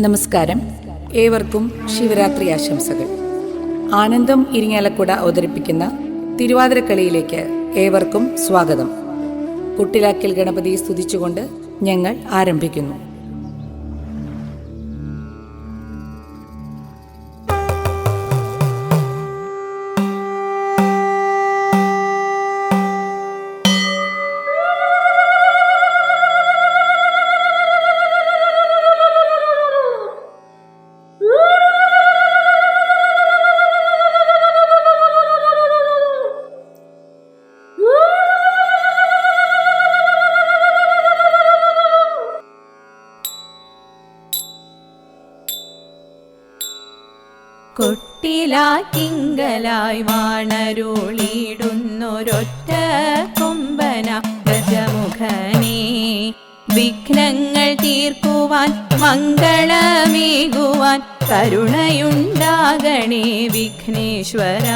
നമസ്കാരം. ഏവർക്കും ശിവരാത്രി ആശംസകൾ. ആനന്ദം ഇരിങ്ങാലക്കുട അവതരിപ്പിക്കുന്ന തിരുവാതിരക്കളിയിലേക്ക് ഏവർക്കും സ്വാഗതം. കുട്ടിലാക്കൽ ഗണപതിയെ സ്തുതിച്ചുകൊണ്ട് ഞങ്ങൾ ആരംഭിക്കുന്നു. കൊട്ടിലാക്കിങ്കലായി വാണരുളിയിടുന്നൊരൊറ്റ കൊമ്പന ഗജമുഖനേ, വിഘ്നങ്ങൾ തീർക്കുവാൻ മംഗളമേകുവാൻ കരുണയുണ്ടാകണേ വിഘ്നേശ്വര.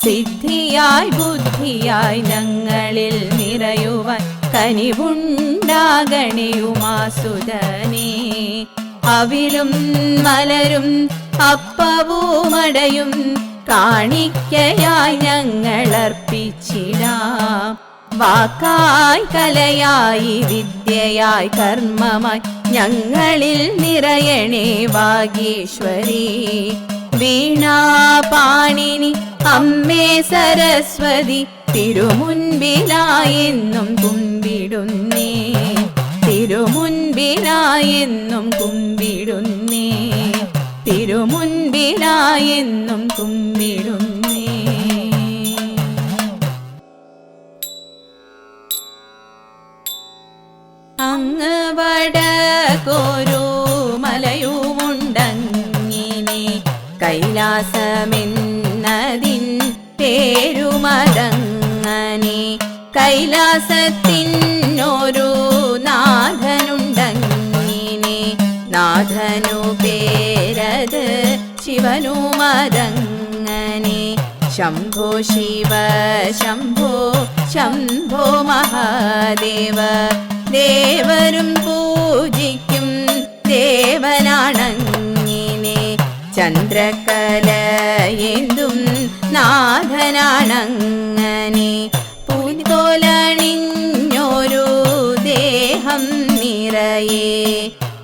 സിദ്ധിയായി ബുദ്ധിയായി ഞങ്ങളിൽ നിറയുവാൻ കനിവുണ്ടാകണേ ഉമാസുതനേ. അവിലും മലരും അപ്പവുമടയും കാണിക്കയായി ഞങ്ങളർപ്പിച്ചിടാം. വാക്കായി കലയായി വിദ്യയായി കർമ്മമായി ഞങ്ങളിൽ നിറയണേ വാഗീശ്വരി. വീണാപാണിനി അമ്മേ സരസ്വതി, തിരുമുൻപിലായെന്നും കുമ്പിടുന്നേ, തിരുമുൻപിലായെന്നും കുമ്പിടുന്നേ, തിരുമുൻപിലായെന്നും കുമ്പിടുന്നേ. അങ്ങ് വടക്കൊരു മലയുമുണ്ടങ്ങിനെ, കൈലാസമെന്നതിൻ പേരുമതങ്ങനെ. കൈലാസത്തിനൊരു നാഥനുണ്ടങ്ങിനെ, നാഥനു പേരത് ശിവനുമതങ്ങനെ. ശംഭോ ശിവ ശംഭോ ശംഭോ മഹാദേവ, ദേവരും പൂജിക്കും ദേവനാണങ്ങിനെ. ചന്ദ്രകലയെന്തും നാഥനാണങ്ങനെ. പൂതോലണിഞ്ഞൊരു ദേഹം നിറയെ,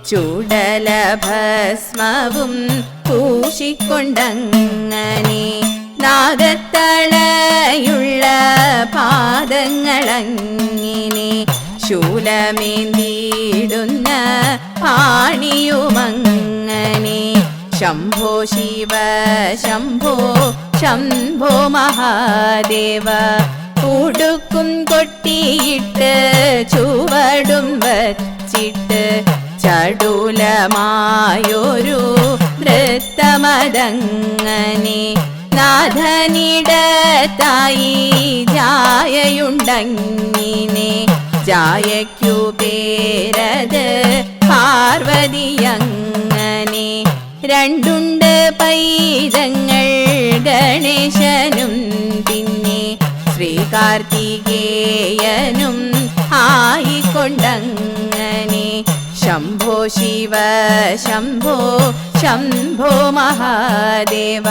ചൂടലഭസ്മവും പൂശിക്കൊണ്ടങ്ങനെ. നാഗത്തളയുള്ള പാദങ്ങളങ്ങിനെ, ശൂലമേന്തിടുന്ന പാണിയുമങ്ങനെ. ശംഭോ ശിവ ശംഭോ ശംഭോ മഹാദേവ, ഉടുക്കും കൊട്ടിയിട്ട് ചുവടും വച്ചിട്ട് ചടുലമായൊരു നൃത്തമതങ്ങനെ. നാഥനിടത്തായി ജായയുണ്ടങ്ങിനെ, ജായയ്ക്കു പേരത് പാർവതിയങ്ങനെ. രണ്ടുണ്ട് പൈതങ്ങൾ ഗണേശനും പിന്നെ ശ്രീകാർത്തികേയനും ആയിക്കൊണ്ടങ്ങനെ. ശംഭോ ശിവ ശംഭോ ശംഭോ മഹാദേവ,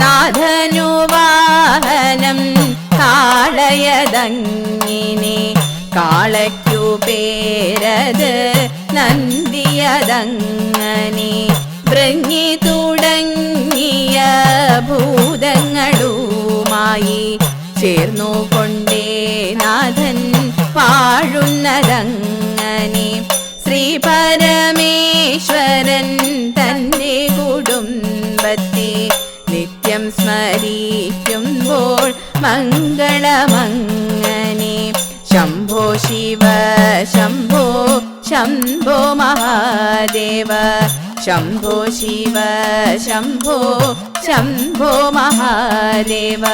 നാഥനു വാഹനം കാളയതങ്ങിനെ. കാളയ്ക്കു പേരത് നന്ദിയതങ്ങനെ. ഭൃങ്ങി തുടങ്ങിയ ഭൂതങ്ങളുമായി ചേർന്നുകൊണ്ടേ നാഥൻ വാഴുന്നതങ്ങനെ. ശ്രീ പരമേശ്വരൻ തൻ്റെ കുടുംബത്തെ നിത്യം സ്മരിക്കുമ്പോൾ മംഗളമങ്ങനെ. ശംഭോ ശിവ ശംഭോ ശംഭോ മഹാദേവ, ശംഭോ ശിവ ശംഭോ ശംഭോ മഹാദേവ,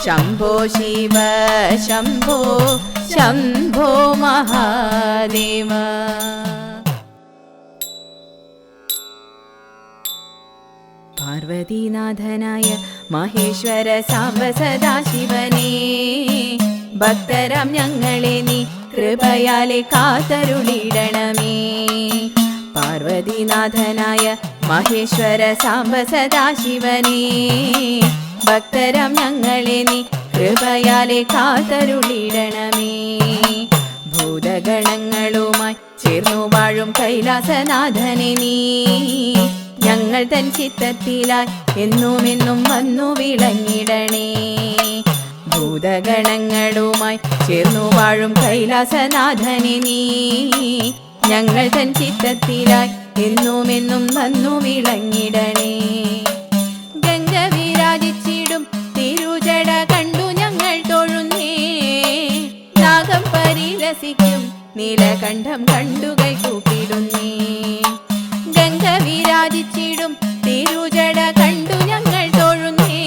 ശംഭോ ശിവ ശംഭോ ശംഭോ മഹാദേവ. പാർവതീനാഥനായ മഹേശ്വര സാംബ സദാശിവനേ, ഭക്തരാം ഞങ്ങളെ നീ കൃപയാലെ കാത്തരുളിടണമേ. പാർവതീനാഥനായ മഹേശ്വര സാംബ സദാശിവനേ, ഭക്തരാം ഞങ്ങളെ നീ കൃപയാലെ കാത്തരുളിടണമേ. ഭൂതഗണങ്ങളുമായി ചേർന്നു വാഴും കൈലാസനാഥനെ നീ ഞങ്ങൾ തൻ ചിത്തത്തിലായി എന്നുമെന്നും വന്നു വിളങ്ങിടണേ. ഭൂതഗണങ്ങളുമായി ചേർന്നു വാഴും കൈലാസനാഥനെ നീ ഞങ്ങൾ തൻ ചിത്തത്തിലായി എന്നുമെന്നും വന്നു വിളങ്ങിടണേ. ഗംഗ വിരാജിച്ചിടും തിരുജട കണ്ടു ഞങ്ങൾ തൊഴുന്നേ, നാഗം പരിലസിക്കും നീലകണ്ഠം കണ്ടു കൈകൂപ്പിടുന്നേ. ഗംഗ വിരാജിച്ചിടും തിരുജട കണ്ടു ഞങ്ങൾ തൊഴുന്നേ,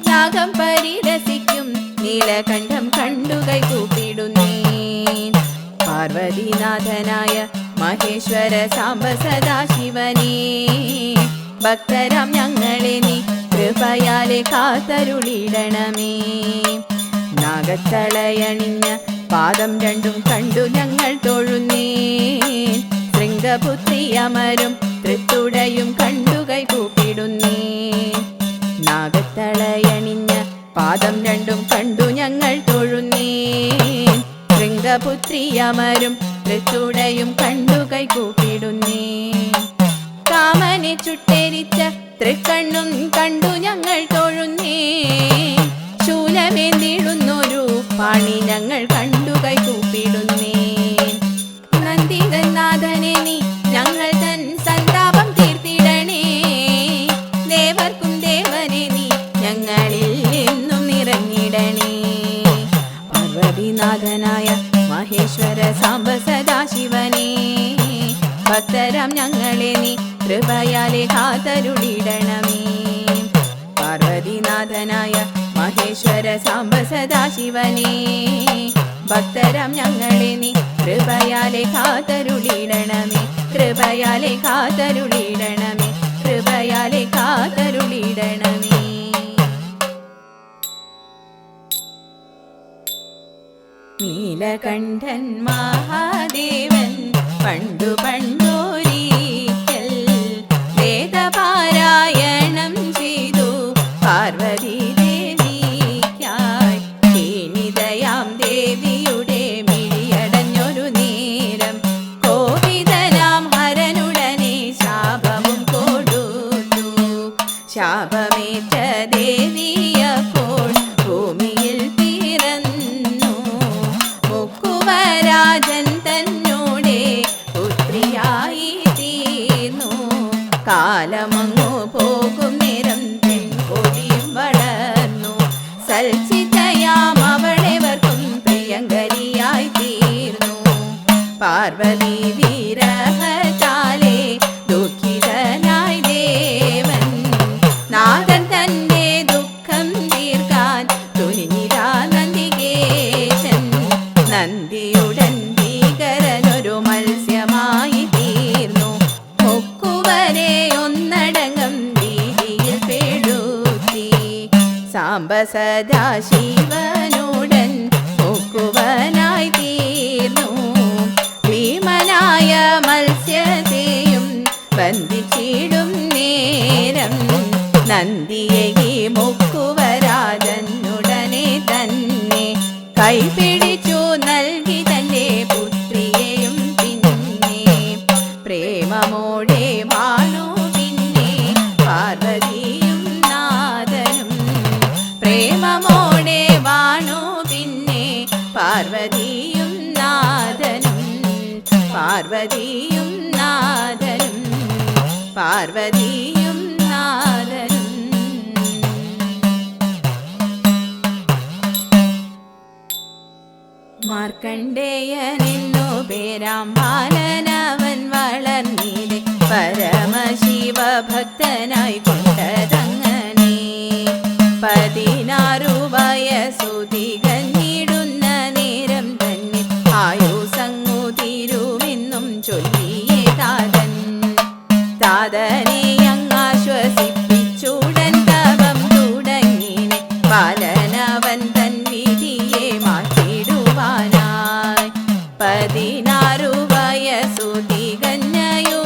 നാഗം പരിലസിക്കും നീലകണ്ഠം കണ്ടു കൈകൂപ്പിടുന്നേ. പാർവതീനാഥനായ മഹേശ്വര സാംബ സദാശിവനേ, ഭക്തരാം ഞങ്ങളെ നീ കൃപയാലെ കാത്തരുളിടണമേ. നാഗത്തളയണിഞ്ഞ പാദം രണ്ടും കണ്ടു ഞങ്ങൾ തൊഴുന്നേ, ശൃംഗപുത്രി അമരും തൃത്തുടയും കണ്ടു കൈകൂപ്പിടുന്നേ. നാഗത്തളയണിഞ്ഞ പാദം രണ്ടും കണ്ടു ഞങ്ങൾ തൊഴുന്നേ, ശൃംഗപുത്രി അമരും തൃത്തുടയും കണ്ടു കൈകൂപ്പിടുന്നേ. കാമനെ ചുട്ടെരിച്ച തൃക്കണ്ണും കണ്ടു ഞങ്ങൾ തൊഴുന്നേ, ശൂലമേന്തിടുന്നൊരു പാണി ഞങ്ങൾ കണ്ടു കൈകൂപ്പിടുന്നേ. നന്ദിതനാഥനെ നീ ഞങ്ങൾ തൻ സന്താപം തീർത്തിടണേ, ദേവർക്കും ദേവനെ നീ ഞങ്ങളിൽ എന്നും നിറഞ്ഞിടണേ. പാർവതീനാഥനായ മഹേശ്വര സാംബ സദാശിവനേ, ഭക്തരാം ഞങ്ങളെ നീ കൃപയാലെ കാത്തരുളിടണമേ. പാർവതീനാഥനായ മഹേശ്വര സാംബ സദാശിവനേ, ഭക്തരാം ഞങ്ങളെ നീ കൃപയാലെ കാത്തരുളിടണമേ. കൃപയാലെ കാത്തരുളിടണമേ. കൃപയാലെ കാത്തരുളിടണമേ. നീലകണ്ഠൻ മഹാദേവൻ പണ്ടു പണ്ടൊരിക്കൽ വേദപാരായണം ചെയ്തു പാർവതി ദേവിക്കായി. ക്ഷീണിതയാം ദേവിയുടെ മിഴിയടഞ്ഞൊരു നേരം കോപിതനാം ഹരനുടനെ ശാപവും കൊടുത്തു. ശാപമേറ്റ ദേവിയപ്പോൾ ഭൂമിയിൽ പിറന്നു മുക്കുവരാജൻ തന്നോടെ പുത്രിയായി തീർന്നു. കാലമങ്ങു പോകും നേരം പെൺകൊടിയും വളർന്നു. സൽചിതയാം അവളെവർക്കും പ്രിയങ്കരിയായി തീർന്നു. പാർവതി വിരഹത്താലെ ദുഃഖിതനായി ദേവൻ നാഥൻ തന്റെ ദുഃഖം തീർക്കാൻ തുനിഞ്ഞിതാ നന്ദികേശൻ. നന്ദിയുടൻ ഭീകരനൊരു മത്സ്യമായി തീർന്നു. മുക്കുവരെ ഒന്നടങ്കം ഭീതിയിൽ പെടുത്തി. സാംബ സദാശിവനുടൻ മുക്കുവനായി തീർന്നു. ഭീമനായ മത്സ്യത്തെയും ബന്ധിച്ചിടും നേരം നന്ദിയെ ഈ മുക്കുവരാജനുടനെ തന്നെ കൈപിടിച്ചു നൽകി തന്റെ പുത്രിയെയും. പിന്നെ പ്രേമമോടെ വാണു പിന്നെ പാർവതിയും നാഥനും. പ്രേമമോടെ വാണു പിന്നെ പാർവതിയും നാഥനും. പാർവതിയും നാഥനും. പാർവതിയും നാഥനും. മാർക്കണ്ഡേയനെന്നു പേരാം ബാലനവൻ വളർന്നിടെ പരമശിവ ഭക്തനായി കൊണ്ടതങ്ങനെ. 16 വയസ്സു തികഞ്ഞിടുന്ന നേരം തന്നെ ആയുസങ്ങു തീരുമെന്നും ചൊല്ലിയേ താതൻ. താതനെ അങ്ങാശ്വസിപ്പിച്ചുടൻ തപം തുടങ്ങിനെ ബാലനവൻ തൻ വിധിയെ മാറ്റിടുവാനായി. 16 വയസ്സു തികഞ്ഞയോ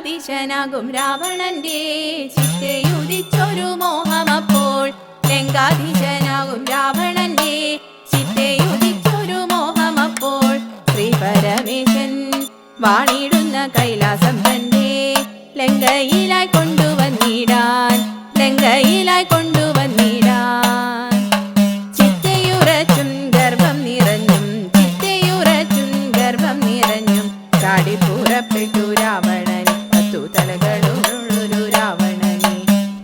ലങ്കാധീശനാകും രാവണന്റെ ചിത്തയുദിച്ചൊരു മോഹമപ്പോൾ ലങ്കാധീശനാകും രാവണന്റെ ചിത്തയുദിച്ചൊരു മോഹമപ്പോൾ ശ്രീ പരമേശൻ വാണിടുന്ന കൈലാസം തന്റെ ലങ്കയിലായി കൊണ്ടുവന്നിടാൻ ലങ്കയിലായി കൊണ്ടുവന്നിടാൻ ചിത്തയുറച്ചും ഗർഭം നിറഞ്ഞും ചിത്തയുറച്ചും ഗർഭം നിറഞ്ഞും ചാടി പുറപ്പെട്ടു രാവണൻ 10 തലകളുള്ളൊരു രാവണനെ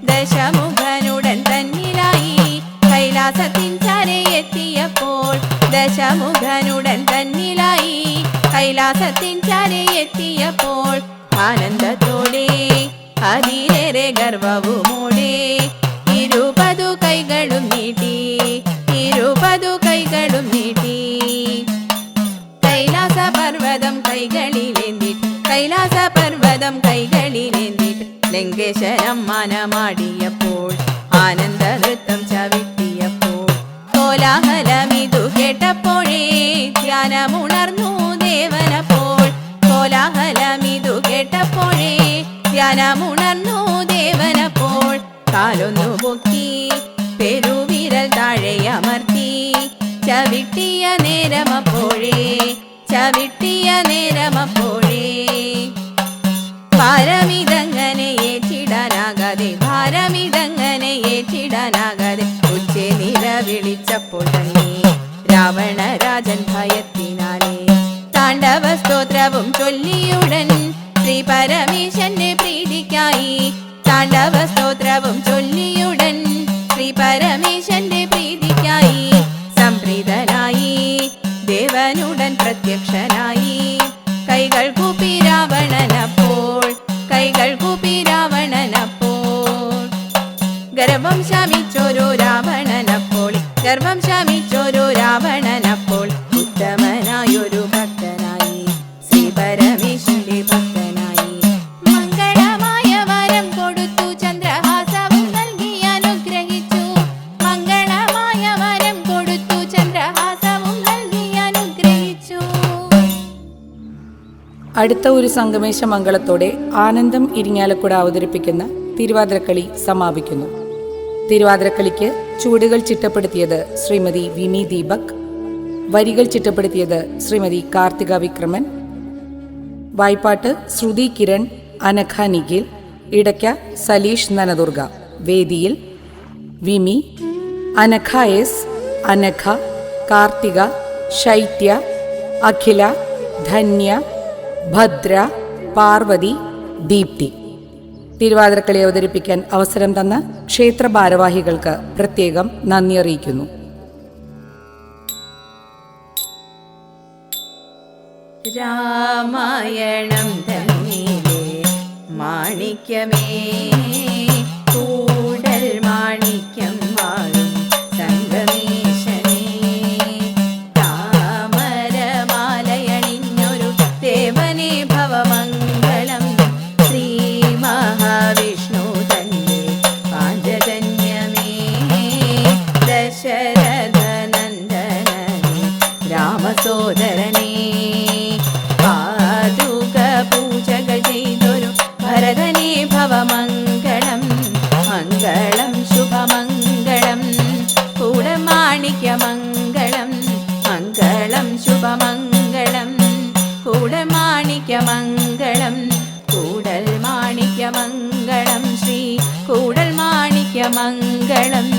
ദശമുഖനുടൻ തന്നിലായി കൈലാസത്തിൻ ചാരയെത്തിയപ്പോൾ ദശമുഖനുടൻ തന്നിലായി കൈലാസത്തിൻ ചാരയെത്തിയപ്പോൾ ആനന്ദത്തോടെ അതിലേറെ ഗർവവുമോടെ 20 കൈകളും നീട്ടി 20 കൈകളും നീട്ടി കൈലാസ പർവ്വതം കൈകളിലേന്തിട്ട് കൈലാസ പർവ്വതം കൈകളിലേന്തിട്ട് ലങ്കേശനം മനമാടിയപ്പോൾ ആനന്ദ നൃത്തം ചവിട്ടിയപ്പോൾ കോലാഹലമിതു കേട്ടപ്പോഴേ ധ്യാനമുണർന്നു ദേവനപ്പോൾ കോലാഹലമിതു കേട്ടപ്പോഴേ ധ്യാനമുണർന്നു ദേവനപ്പോൾ കാലൊന്നു പൊക്കി പെരുവിരൽ താഴെയമർത്തി ചവിട്ടിയ നേരമപ്പോഴേ ചവിട്ടിയ നേരമപ്പോഴേ ഭാരമിതങ്ങനെ ഏറ്റിടാനാകാതെ ഭാരമിതങ്ങനെ ഏറ്റിടാനാകാതെ ഉച്ചേ നില വിളിച്ചപ്പോൾ തന്നെ രാവണരാജൻ ഭയത്തിനാലേ താണ്ഡവ സ്തോത്രവും ചൊല്ലിയുടൻ ശ്രീ പരമേശന്റെ പ്രീതിക്കായി താണ്ഡവ സ്തോത്രവും ചൊല്ലിയുടൻ ശ്രീ പരമേശന്റെ പ്രീതിക്കായി സംപ്രീതനായി ദേവനുടൻ പ്രത്യക്ഷനായി കൈകൾ കൂപ്പി രാവണനപ്പോൾ കൈകൾ കൂപ്പി രാവണനപ്പോൾ ഗർഭം ശമിച്ചോരോ രാവണനപ്പോൾ ഗർഭം ശമിച്ചോരോ രാവണനപ്പോൾ ഉത്തമനായൊരു ഭക്തനായി ശ്രീ പരമേശന്റെ ഭക്തനായി മംഗളമായ വരം കൊടുത്തു ചന്ദ്രഹാസവും നൽകി അനുഗ്രഹിച്ചു മംഗളമായ വരം കൊടുത്തു ചന്ദ്രഹാസവും നൽകി അനുഗ്രഹിച്ചു. അടുത്ത ഒരു സംഗമേശ മംഗളത്തോടെ ആനന്ദം ഇരിങ്ങാലക്കുട അവതരിപ്പിക്കുന്ന തിരുവാതിരക്കളി സമാപിക്കുന്നു. തിരുവാതിരക്കളിക്ക് ചുവടുകൾ ചിട്ടപ്പെടുത്തിയത് ശ്രീമതി വിമി ദീപക്, വരികൾ ചിട്ടപ്പെടുത്തിയത് ശ്രീമതി കാർത്തിക വിക്രമൻ, വായ്പാട്ട് ശ്രുതി കിരൺ, അനഘ നിഖിൽ, ഇടയ്ക്ക സലീഷ് നനദുർഗ. വേദിയിൽ വിമി, അനഘ എസ്, അനഘ, കാർത്തിക, ശൈത്യ, അഖില, ധന്യ, ഭദ്ര, പാർവതി, ദീപ്തി. തിരുവാതിരക്കളി അവതരിപ്പിക്കാൻ അവസരം തന്ന ക്ഷേത്ര ഭാരവാഹികൾക്ക് പ്രത്യേകം നന്ദി അറിയിക്കുന്നു. രാമായണം തന്നിലെ മാണിക്യമേ കൂടൽ മാണിക്യം വാഴും സംഗമേശനേ താമരമാലയണിഞ്ഞൊരു ദേവനേ ഭവമംഗളം ശ്രീ മഹാവിഷ്ണു തന്നെ പാഞ്ചജന്യമേ ദശരഥനന്ദനേ രാമസോദരനേ പാദുക പൂജകൾ ചെയ്തൊരു ഭരതനേ ഭവമംഗളം മംഗളം ശുഭമംഗളം കൂടമാണിക്യമംഗളം മംഗളം ശുഭമംഗളം കൂടമാണിക്യമംഗളം കൂടൽ മാണിക്യമംഗളം ശ്രീ കൂടൽ മാണിക്യമംഗളം